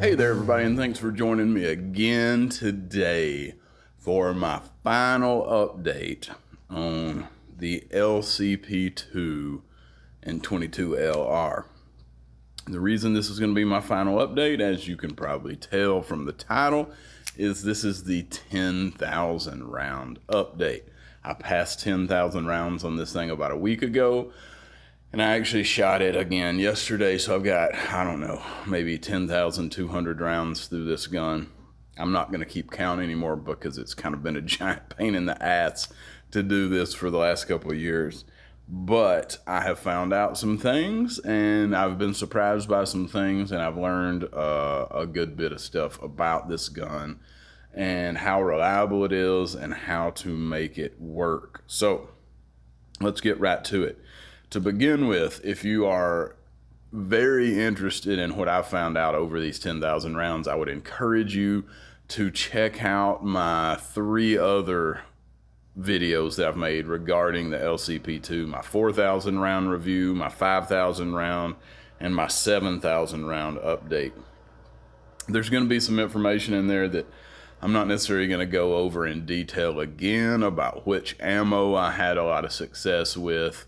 Hey there, everybody, and thanks for joining me again today for my final update on the LCP2 and 22LR. The reason this is going to be my final update, as you can probably tell from the title, is this is the 10,000 round update. I passed 10,000 rounds on this thing about a week ago. And I actually shot it again yesterday, so I've got, I don't know, maybe 10,200 rounds through this gun. I'm not going to keep count anymore because it's kind of been a giant pain in the ass to do this for the last couple of years. But I have found out some things, and I've been surprised by some things, and I've learned a good bit of stuff about this gun and how reliable it is and how to make it work. So let's get right to it. To begin with, if you are very interested in what I found out over these 10,000 rounds, I would encourage you to check out my 3 other videos that I've made regarding the LCP2, my 4,000 round review, my 5,000 round, and my 7,000 round update. There's going to be some information in there that I'm not necessarily going to go over in detail again about which ammo I had a lot of success with,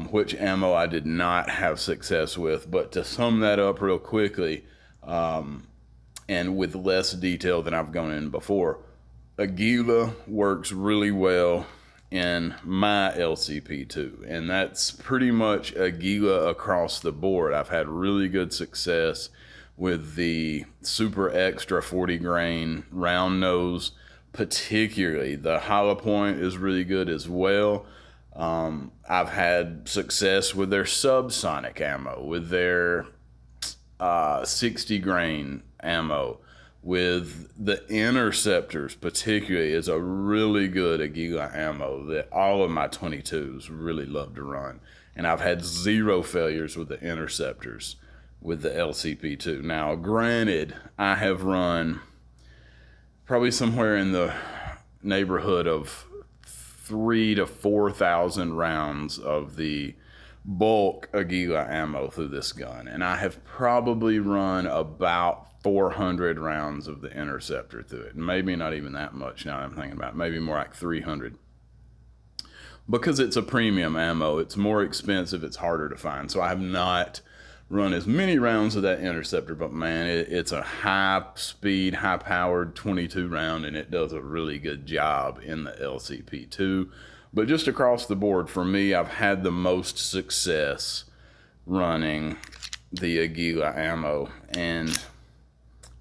which ammo I did not have success with. But to sum that up real quickly, and with less detail than I've gone in before, Aguila works really well in my LCP2, and that's pretty much Aguila across the board. I've had really good success with the super extra 40 grain round nose, particularly. The hollow point is really good as well. I've had success with their subsonic ammo, with their 60 grain ammo, with the interceptors particularly is a really good Aguila ammo that all of my 22s really love to run. And I've had 0 failures with the interceptors with the LCP2. Now, granted, I have run probably somewhere in the neighborhood of 3,000 to 4,000 rounds of the bulk Aguila ammo through this gun, and I have probably run about 400 rounds of the interceptor through it. Maybe not even that much now that I'm thinking about it. Maybe more like 300. Because it's a premium ammo, it's more expensive, it's harder to find. So I have not run as many rounds of that interceptor, but man, it's a high speed, high powered 22 round, and it does a really good job in the LCP2. But just across the board, for me, I've had the most success running the Aguila ammo, and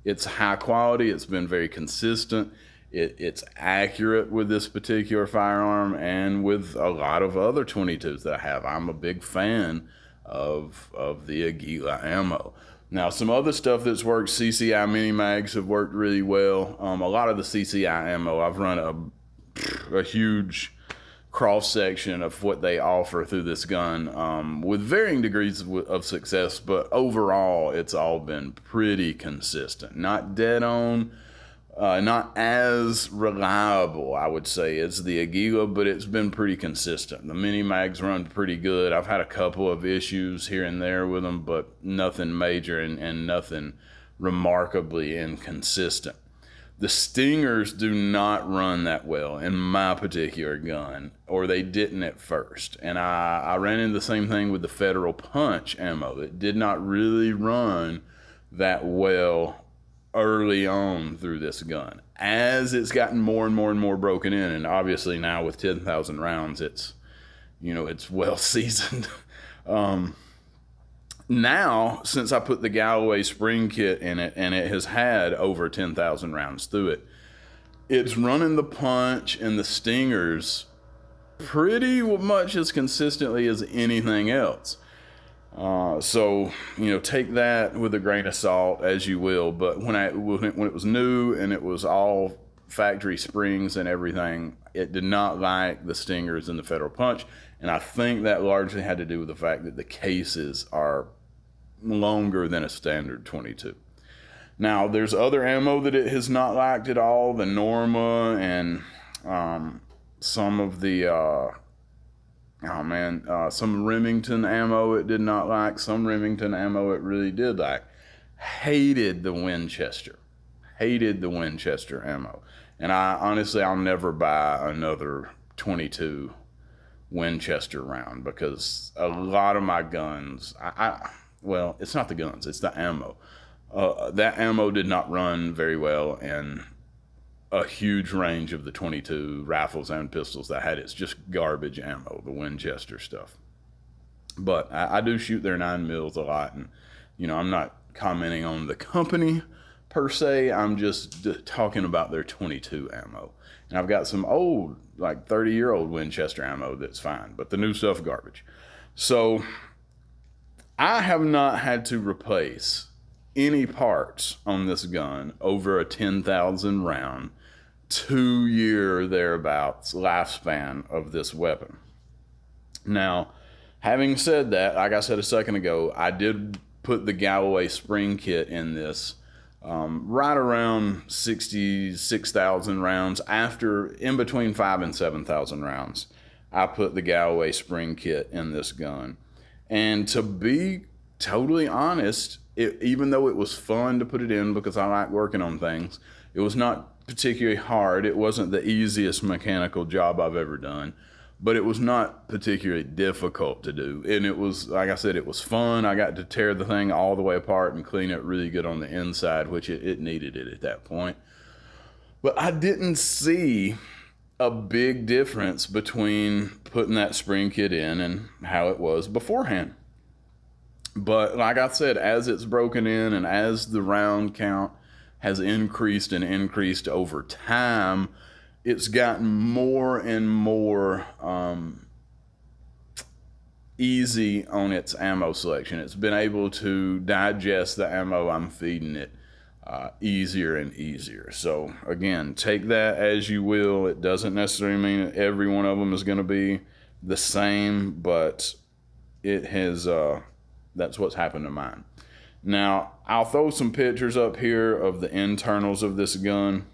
it's high quality. It's been very consistent. It's accurate with this particular firearm and with a lot of other 22s that I have. I'm a big fan of the Aguila ammo. Now, some other stuff that's worked, CCI mini mags have worked really well. A lot of the CCI ammo, I've run a huge cross section of what they offer through this gun, with varying degrees of success, but overall it's all been pretty consistent. Not dead on, not as reliable, I would say, as the Aguila, but it's been pretty consistent. The mini mags run pretty good. I've had a couple of issues here and there with them, but nothing major and nothing remarkably inconsistent. The Stingers do not run that well in my particular gun, or they didn't at first. And I ran into the same thing with the Federal Punch ammo. It did not really run that well early on through this gun. As it's gotten more and more and more broken in, and obviously now with 10,000 rounds, it's well seasoned. Now, since I put the Galloway spring kit in it, and it has had over 10,000 rounds through it, it's running the Punch and the Stingers pretty much as consistently as anything else. So take that with a grain of salt as you will. But when it was new and it was all factory springs and everything, it did not like the Stingers and the Federal Punch. And I think that largely had to do with the fact that the cases are longer than a standard 22. Now, there's other ammo that it has not liked at all. The Norma and some of the some Remington ammo it did not like. Some Remington ammo it really did like. hated the Winchester. Hated the Winchester ammo. And I'll never buy another 22 Winchester round, because a lot of my guns, well, it's not the guns, it's the ammo. That ammo did not run very well in a huge range of the 22 rifles and pistols that had. It's just garbage ammo, the Winchester stuff. But I do shoot their 9mm a lot, and I'm not commenting on the company per se. I'm just talking about their 22 ammo. And I've got some old, like 30-year-old Winchester ammo that's fine, but the new stuff, garbage. So I have not had to replace any parts on this gun over a 10,000 round, 2-year thereabouts lifespan of this weapon. Now, having said that, like I said a second ago, I did put the Galloway spring kit in this right around 66,000 rounds. After, in between 5,000 and 7,000 rounds, I put the Galloway spring kit in this gun. And to be totally honest, even though it was fun to put it in because I like working on things, it was not particularly hard. It wasn't the easiest mechanical job I've ever done, but it was not particularly difficult to do. And it was, like I said, it was fun. I got to tear the thing all the way apart and clean it really good on the inside, which it needed it at that point. But I didn't see a big difference between putting that spring kit in and how it was beforehand. But like I said, as it's broken in and as the round count has increased and increased over time, it's gotten more and more easy on its ammo selection. It's been able to digest the ammo I'm feeding it easier and easier. So again, take that as you will. It doesn't necessarily mean that every one of them is going to be the same, but it has, that's what's happened to mine. Now, I'll throw some pictures up here of the internals of this gun.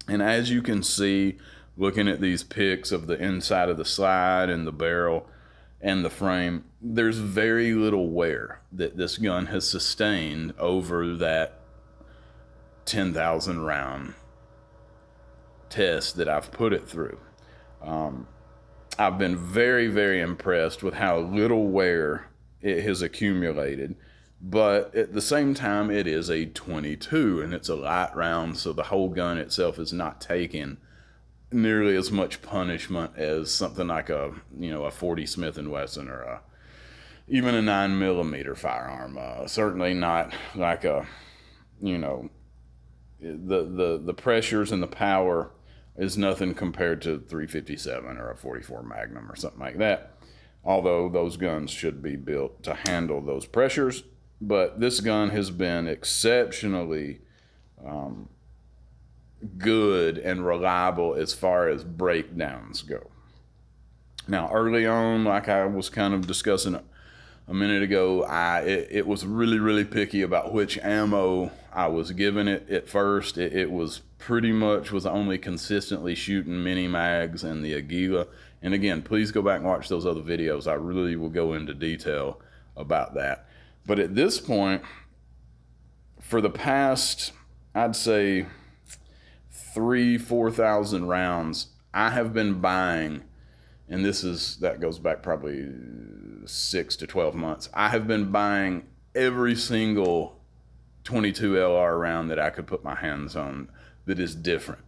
And as you can see, looking at these pics of the inside of the slide and the barrel and the frame, there's very little wear that this gun has sustained over that 10,000 round test that I've put it through. I've been very, very impressed with how little wear it has accumulated. But at the same time, it is a 22 and it's a light round, so the whole gun itself is not taking nearly as much punishment as something like a 40 Smith & Wesson or even a 9mm firearm. Certainly not like the pressures and the power is nothing compared to 357 or a 44 Magnum or something like that. Although those guns should be built to handle those pressures. But this gun has been exceptionally good and reliable as far as breakdowns go. Now, early on, like I was kind of discussing a minute ago, it was really, really picky about which ammo I was giving it at first. It was pretty much was only consistently shooting mini mags and the Aguila. And again, please go back and watch those other videos. I really will go into detail about that. But at this point, for the past, I'd say 3,000-4,000 rounds, I have been buying, and that goes back probably 6 to 12 months. I have been buying every single 22 LR round that I could put my hands on that is different.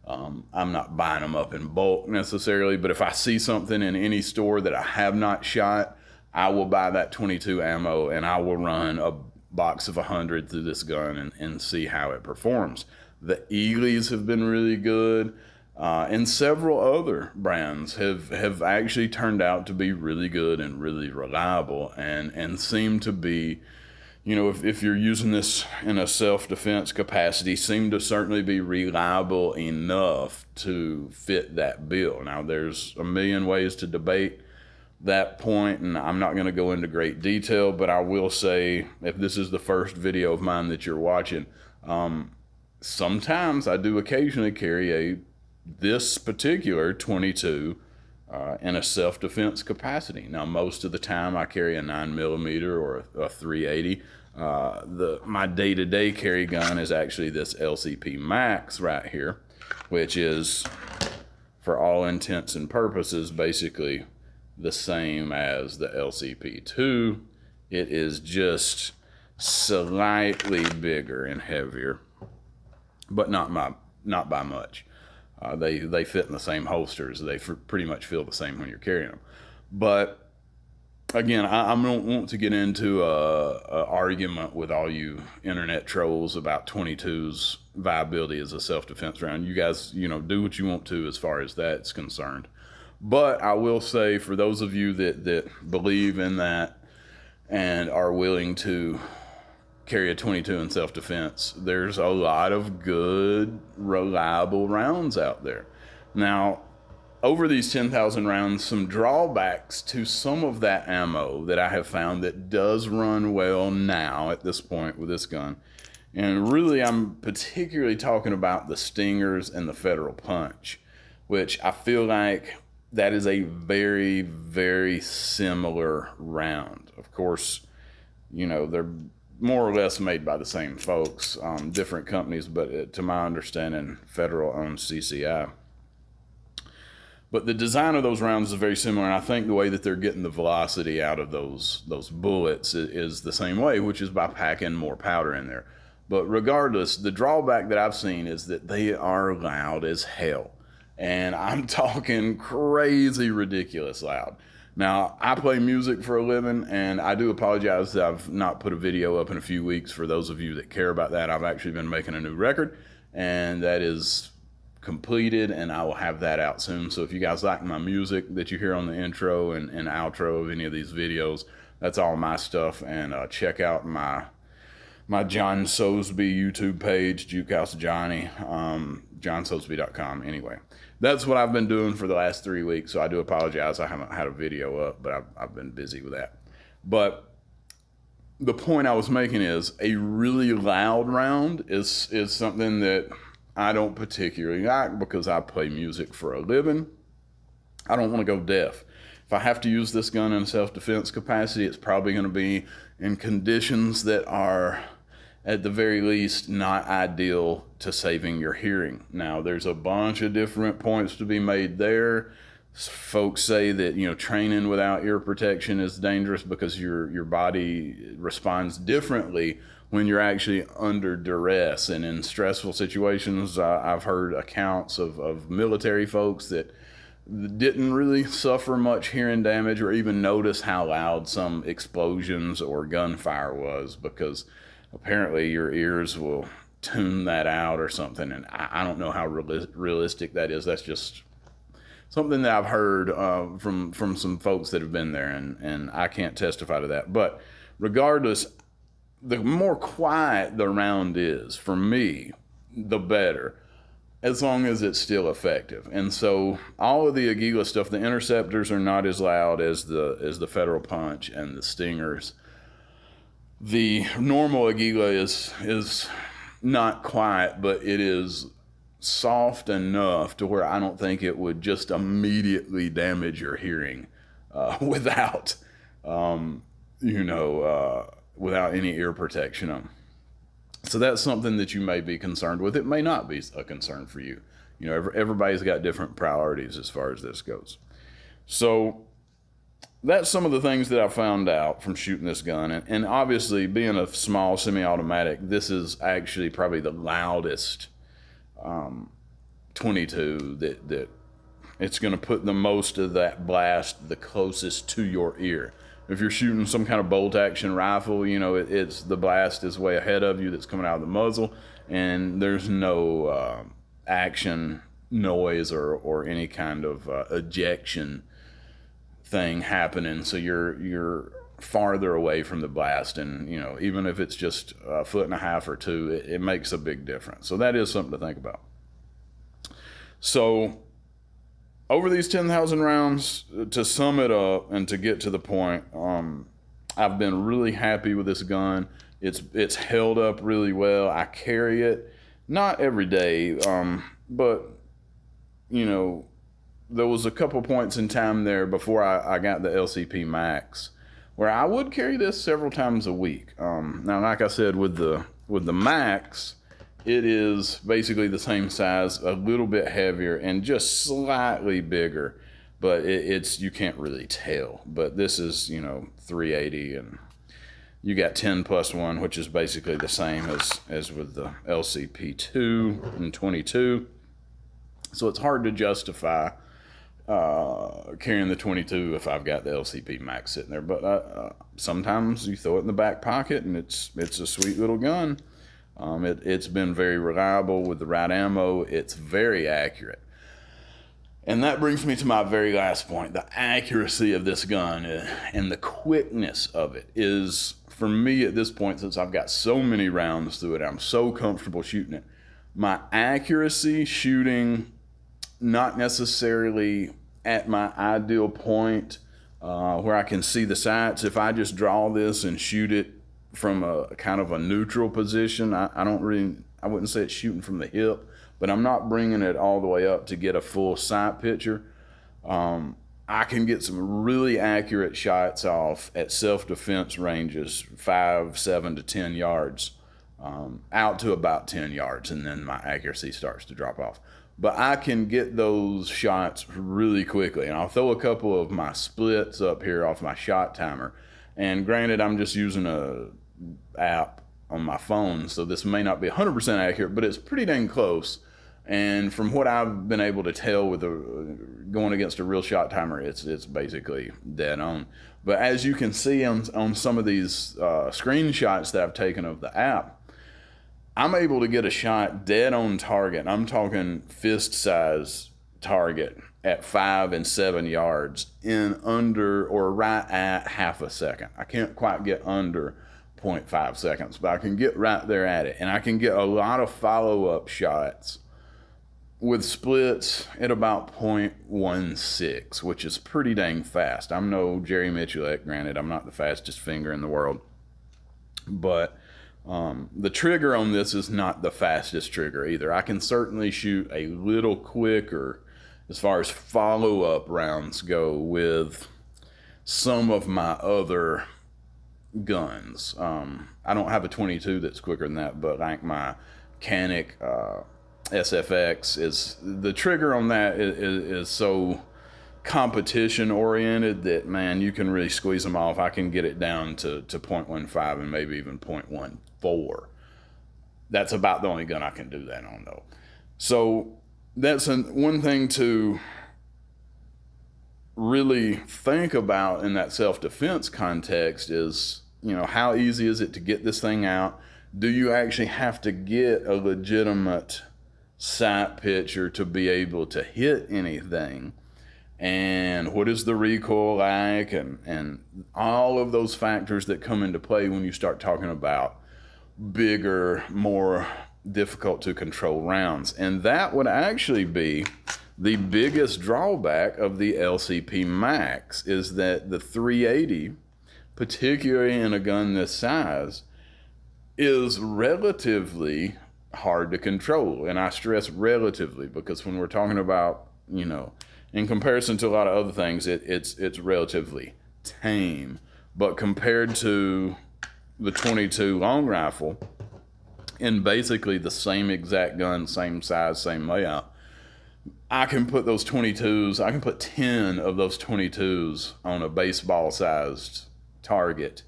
I'm not buying them up in bulk necessarily, but if I see something in any store that I have not shot, I will buy that 22 ammo and I will run a box of 100 through this gun and see how it performs. The Eagles have been really good, and several other brands have actually turned out to be really good and really reliable and seem to be, if you're using this in a self-defense capacity, seem to certainly be reliable enough to fit that bill. Now, there's a million ways to debate that point, and I'm not going to go into great detail, but I will say, if this is the first video of mine that you're watching, sometimes I do occasionally carry this particular 22 in a self-defense capacity. Now, most of the time I carry a 9mm or a 380. My day-to-day carry gun is actually this LCP Max right here, which is, for all intents and purposes, basically the same as the LCP2. It is just slightly bigger and heavier, but not by much. They fit in the same holsters. They pretty much feel the same when you're carrying them. But again, I don't want to get into a argument with all you internet trolls about 22's viability as a self-defense round. You guys, do what you want to as far as that's concerned. But I will say, for those of you that believe in that and are willing to carry a 22 in self-defense, there's a lot of good, reliable rounds out there. Now, over these 10,000 rounds, some drawbacks to some of that ammo that I have found that does run well now at this point with this gun. And really, I'm particularly talking about the Stingers and the Federal Punch, which I feel like that is a very, very similar round. Of course, they're more or less made by the same folks, different companies, but to my understanding, Federal owns CCI. But the design of those rounds is very similar, and I think the way that they're getting the velocity out of those bullets is the same way, which is by packing more powder in there. But regardless, the drawback that I've seen is that they are loud as hell. And I'm talking crazy, ridiculous loud. Now, I play music for a living, and I do apologize that I've not put a video up in a few weeks. For those of you that care about that, I've actually been making a new record, and that is completed, and I will have that out soon. So if you guys like my music that you hear on the intro and outro of any of these videos, that's all my stuff. And check out my John Soseby YouTube page, Jukehouse Johnny, johnsoseby.com. Anyway, that's what I've been doing for the last 3 weeks, so I do apologize I haven't had a video up, but I've been busy with that. But the point I was making is a really loud round is something that I don't particularly like because I play music for a living. I don't want to go deaf. If I have to use this gun in self-defense capacity, it's probably going to be in conditions that are, at the very least, not ideal to saving your hearing. Now, there's a bunch of different points to be made there. Folks say that, training without ear protection is dangerous because your body responds differently when you're actually under duress and in stressful situations. I've heard accounts of military folks that didn't really suffer much hearing damage or even notice how loud some explosions or gunfire was, because apparently your ears will tune that out or something. And I don't know how realistic that is. That's just something that I've heard from some folks that have been there, and I can't testify to that. But regardless, the more quiet the round is, for me, the better, as long as it's still effective. And so all of the Aguila stuff, the interceptors are not as loud as the Federal Punch and the Stingers. The normal Aguila is not quiet, but it is soft enough to where I don't think it would just immediately damage your hearing without without any ear protection on. So that's something that you may be concerned with. It may not be a concern for you. Everybody's got different priorities as far as this goes. So that's some of the things that I found out from shooting this gun. And obviously, being a small semi-automatic, this is actually probably the loudest 22 that it's going to put the most of that blast the closest to your ear. If you're shooting some kind of bolt action rifle, it's the blast is way ahead of you that's coming out of the muzzle, and there's no action noise or any kind of ejection thing happening. So you're farther away from the blast, and even if it's just a foot and a half or two, it makes a big difference. So that is something to think about. So over these 10,000 rounds, to sum it up and to get to the point, I've been really happy with this gun. It's held up really well. I carry it, not every day, but, there was a couple points in time there before I got the LCP Max where I would carry this several times a week. Now, like I said, with the Max, it is basically the same size, a little bit heavier, and just slightly bigger. But it's you can't really tell. But this is 380, and you got 10 plus 1, which is basically the same as with the LCP 2 and 22. So it's hard to justify carrying the 22 if I've got the LCP Max sitting there. But sometimes you throw it in the back pocket, and it's a sweet little gun. It's been very reliable with the right ammo. It's very accurate. And that brings me to my very last point. The accuracy of this gun and the quickness of it is, for me at this point, since I've got so many rounds through it, I'm so comfortable shooting it. My accuracy shooting, not necessarily at my ideal point where I can see the sights. If I just draw this and shoot it from a kind of a neutral position, I wouldn't say it's shooting from the hip, but I'm not bringing it all the way up to get a full sight picture. I can get some really accurate shots off at self-defense ranges, 5, 7 to 10 yards, out to about 10 yards, and then my accuracy starts to drop off. But I can get those shots really quickly, and I'll throw a couple of my splits up here off my shot timer. And granted, I'm just using a app on my phone, so this may not be 100% accurate, but it's pretty dang close. And from what I've been able to tell with going against a real shot timer, it's basically dead on. But as you can see on some of these screenshots that I've taken of the app, I'm able to get a shot dead on target. I'm talking fist size target at 5 and 7 yards in under or right at half a second. I can't quite get under 0.5 seconds, but I can get right there at it. And I can get a lot of follow-up shots with splits at about 0.16, which is pretty dang fast. I'm no Jerry Mitchell, granted, I'm not the fastest finger in the world, but the trigger on this is not the fastest trigger either. I can certainly shoot a little quicker as far as follow-up rounds go with some of my other guns. I don't have a 22 that's quicker than that, but like my Canic SFX, is the trigger on that is so competition oriented that, man, you can really squeeze them off. I can get it down to 0.15 and maybe even 0.14. That's about the only gun I can do that on, though. So that's one thing to really think about in that self-defense context is, how easy is it to get this thing out? Do you actually have to get a legitimate sight picture to be able to hit anything? And what is the recoil like? And all of those factors that come into play when you start talking about bigger, more difficult to control rounds. And that would actually be the biggest drawback of the LCP Max, is that the 380, particularly in a gun this size, is relatively hard to control. And I stress relatively, because when we're talking about, in comparison to a lot of other things, it's relatively tame. But compared to the 22 long rifle, in basically the same exact gun, same size, same layout, I can put those 22s, I can put 10 of those 22s on a baseball-sized target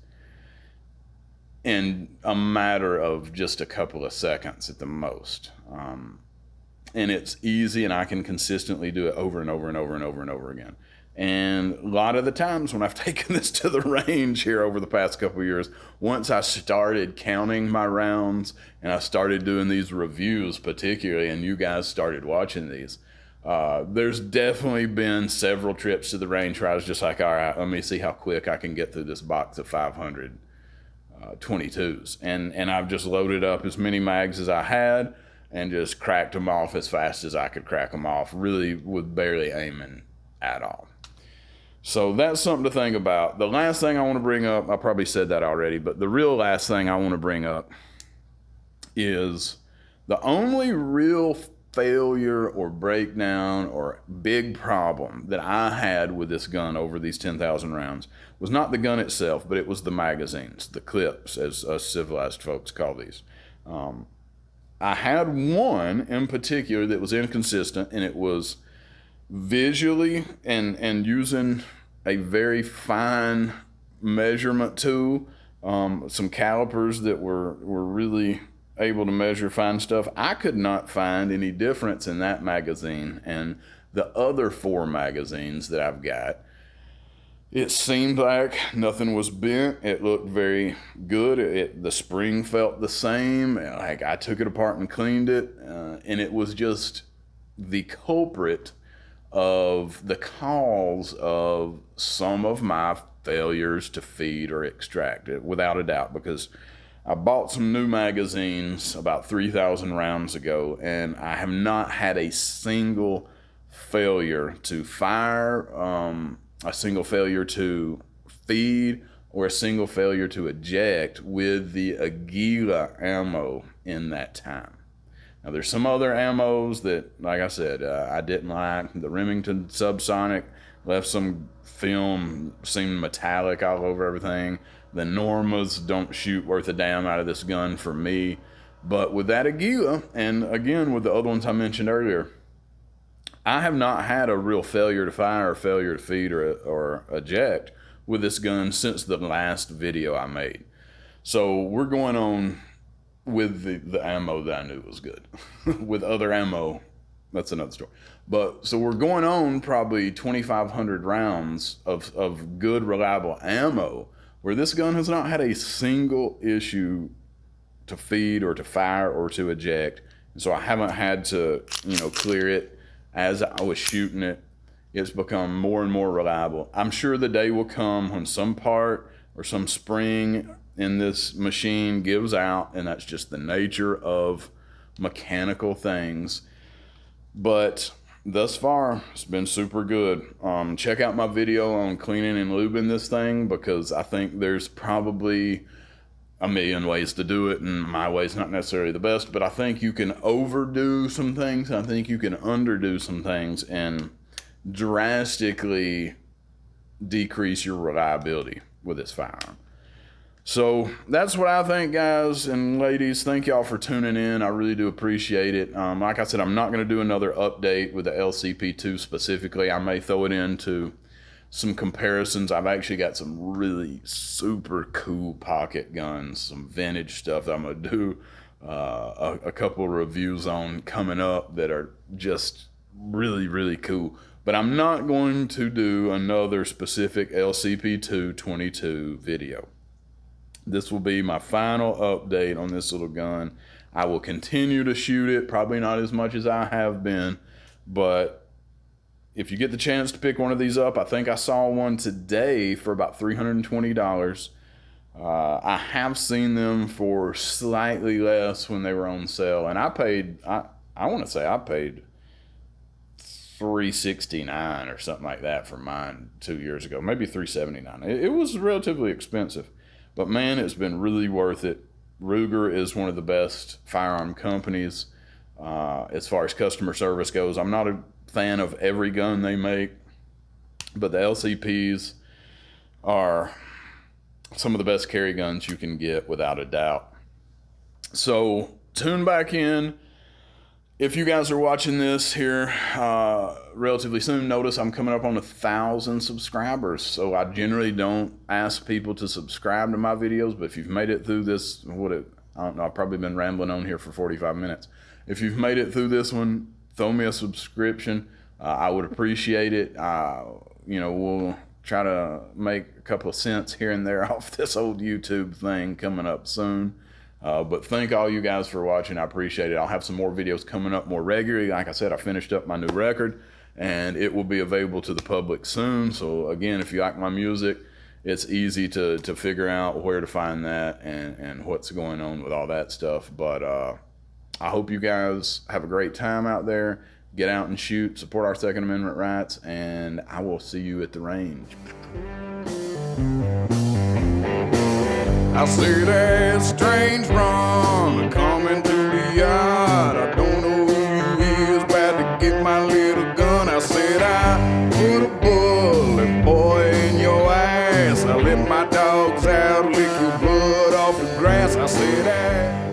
in a matter of just a couple of seconds at the most. And it's easy, and I can consistently do it over and over and over and over and over again. And a lot of the times when I've taken this to the range here over the past couple of years, once I started counting my rounds and I started doing these reviews particularly, and you guys started watching these, there's definitely been several trips to the range where I was just like, all right, let me see how quick I can get through this box of 500 22s. And I've just loaded up as many mags as I had and just cracked them off as fast as I could crack them off, really with barely aiming at all. So that's something to think about. The last thing I want to bring up, I probably said that already, but the real last thing I want to bring up is the only real failure or breakdown or big problem that I had with this gun over these 10,000 rounds was not the gun itself, but it was the magazines, the clips, as us civilized folks call these. I had one in particular that was inconsistent, and it was visually and using a very fine measurement tool, some calipers that were really able to measure fine stuff. I could not find any difference in that magazine and the other 4 magazines that I've got. It seemed like nothing was bent. It looked very good. The spring felt the same. Like I took it apart and cleaned it, and it was just the culprit of the cause of some of my failures to feed or extract it, without a doubt, because I bought some new magazines about 3,000 rounds ago, and I have not had a single failure to fire, a single failure to feed, or a single failure to eject with the Aguila ammo in that time. Now, there's some other ammos that, like I said, I didn't like. The Remington Subsonic left some film, seemed metallic all over everything. The Normas don't shoot worth a damn out of this gun for me. But with that Aguila, and again with the other ones I mentioned earlier, I have not had a real failure to fire or failure to feed or eject with this gun since the last video I made. So we're going on with the ammo that I knew was good. With other ammo, that's another story. But so we're going on probably 2,500 rounds of good, reliable ammo, where this gun has not had a single issue to feed or to fire or to eject. And so I haven't had to, clear it as I was shooting it. It's become more and more reliable. I'm sure the day will come when some part or some spring in this machine gives out, and that's just the nature of mechanical things. But thus far, it's been super good. Check out my video on cleaning and lubing this thing, because I think there's probably a million ways to do it, and my way's not necessarily the best, but I think you can overdo some things. I think you can underdo some things and drastically decrease your reliability with this firearm. So that's what I think, guys and ladies. Thank y'all for tuning in. I really do appreciate it. Like I said, I'm not going to do another update with the LCP2 specifically. I may throw it into some comparisons. I've actually got some really super cool pocket guns, some vintage stuff that I'm going to do a couple of reviews on coming up that are just really, really cool. But I'm not going to do another specific LCP2 22 video. This will be my final update on this little gun. I will continue to shoot it, probably not as much as I have been, but if you get the chance to pick one of these up, I think I saw one today for about $320. I have seen them for slightly less when they were on sale, and I want to say I paid $369 or something like that for mine 2 years ago, maybe $379. It was relatively expensive. But man, it's been really worth it. Ruger is one of the best firearm companies as far as customer service goes. I'm not a fan of every gun they make, but the LCPs are some of the best carry guns you can get, without a doubt. So tune back in. If you guys are watching this here relatively soon, notice I'm coming up on 1,000 subscribers. So I generally don't ask people to subscribe to my videos, but if you've made it through this, I don't know, I've probably been rambling on here for 45 minutes. If you've made it through this one, throw me a subscription. I would appreciate it. We'll try to make a couple of cents here and there off this old YouTube thing coming up soon. But thank all you guys for watching. I appreciate it. I'll have some more videos coming up more regularly. Like I said, I finished up my new record, and it will be available to the public soon. So again, if you like my music, it's easy to figure out where to find that and what's going on with all that stuff. But I hope you guys have a great time out there. Get out and shoot, support our Second Amendment rights, and I will see you at the range. I see that strange run coming to the yard. I don't know who you is. get my little gun. I said, I put a bullet, boy, in your ass. I let my dogs out, lick your blood off the grass. I said,